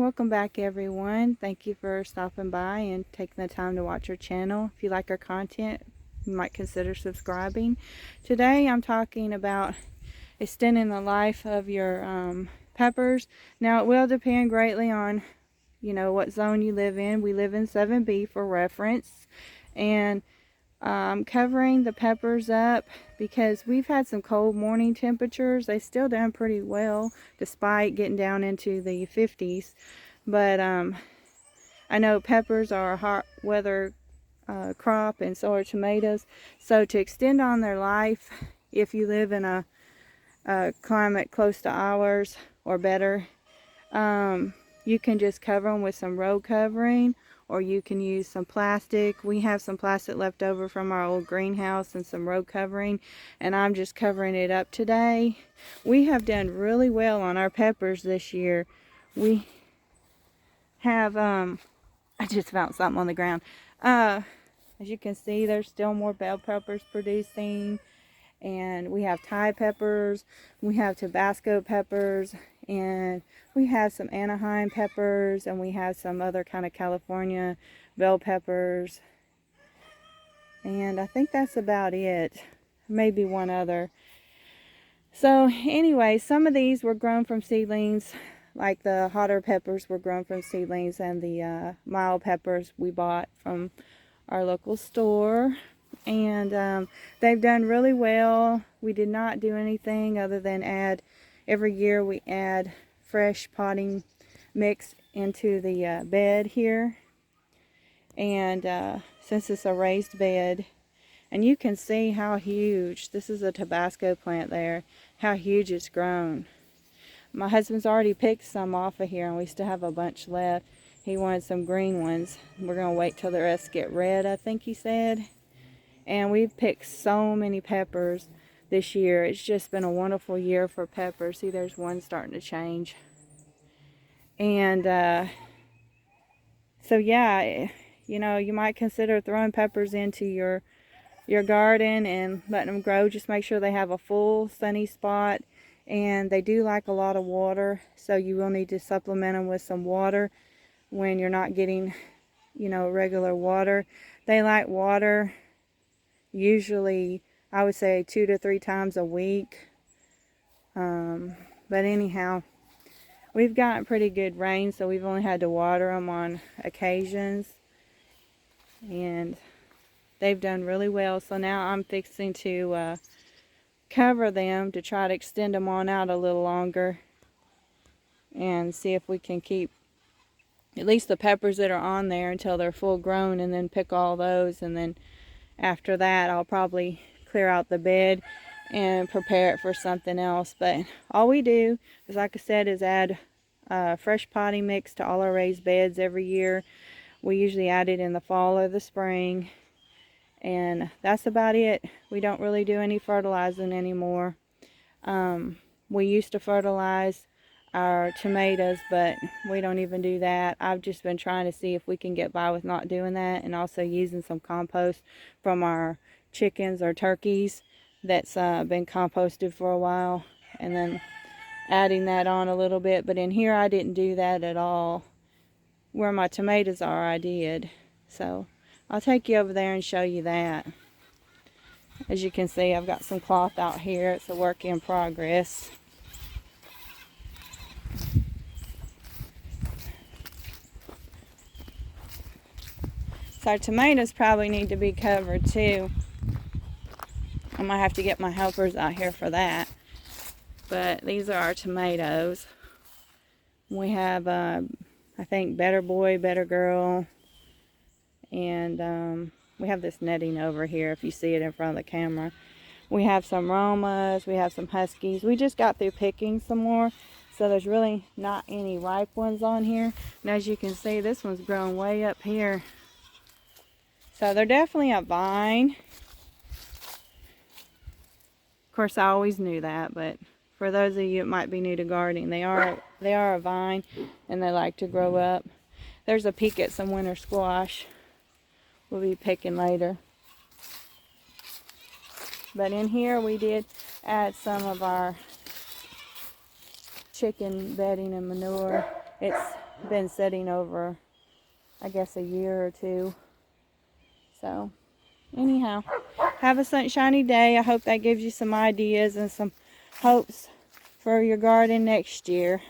Welcome back, everyone. Thank you for stopping by and taking the time to watch our channel. If you like our content, you might consider subscribing. Today I'm talking about extending the life of your peppers. Now, it will depend greatly on what zone you live in. We live in 7B for reference, and covering the peppers up because we've had some cold morning temperatures. They still done pretty well despite getting down into the 50s, but I know peppers are a hot weather crop, and so are tomatoes. So to extend on their life, if you live in a climate close to ours or better, you can just cover them with some row covering, or you can use some plastic. We have some plastic left over from our old greenhouse and some row covering, and I'm just covering it up today. We have done really well on our peppers this year. We have, I just found something on the ground. As you can see, there's still more bell peppers producing, and we have Thai peppers, we have Tabasco peppers, and we have some Anaheim peppers, and we have some other kind of California bell peppers, and I think that's about it. Maybe one other. So anyway, some of these were grown from seedlings, like the hotter peppers were grown from seedlings, and the mild peppers we bought from our local store. And they've done really well. We did not do anything other than every year we add fresh potting mix into the bed here. And since it's a raised bed, and you can see how huge, this is a Tabasco plant there, how huge it's grown. My husband's already picked some off of here, and we still have a bunch left. He wanted some green ones. We're going to wait till the rest get red, I think he said. And we've picked so many peppers this year. It's just been a wonderful year for peppers. See, there's one starting to change. And so yeah, you might consider throwing peppers into your garden and letting them grow. Just make sure they have a full sunny spot, and they do like a lot of water, so you will need to supplement them with some water when you're not getting regular water. They like water usually, I would say 2 to 3 times a week. But anyhow, we've gotten pretty good rain, so we've only had to water them on occasions, and they've done really well. So now I'm fixing to cover them to try to extend them on out a little longer and see if we can keep at least the peppers that are on there until they're full grown, and then pick all those. And then after that, I'll probably clear out the bed and prepare it for something else. But all we do is, like I said, is add fresh potting mix to all our raised beds every year. We usually add it in the fall or the spring, and that's about it. We don't really do any fertilizing anymore. We used to fertilize our tomatoes, but we don't even do that. I've just been trying to see if we can get by with not doing that, and also using some compost from our chickens or turkeys that's been composted for a while, and then adding that on a little bit. But in here I didn't do that at all. Where my tomatoes are, I did. So I'll take you over there and show you that. As you can see, I've got some cloth out here. It's a work in progress. So our tomatoes probably need to be covered too. I might have to get my helpers out here for that. But these are our tomatoes. We have, I think, Better Boy, Better Girl. And we have this netting over here, if you see it in front of the camera. We have some Romas. We have some Huskies. We just got through picking some more, so there's really not any ripe ones on here. And as you can see, this one's grown way up here. So they're definitely a vine. Of course, I always knew that, but for those of you that might be new to gardening, they are a vine, and they like to grow up. There's a peek at some winter squash we'll be picking later. But in here we did add some of our chicken bedding and manure. It's been sitting over, I guess, a year or two. So anyhow, have a sunshiny day. I hope that gives you some ideas and some hopes for your garden next year.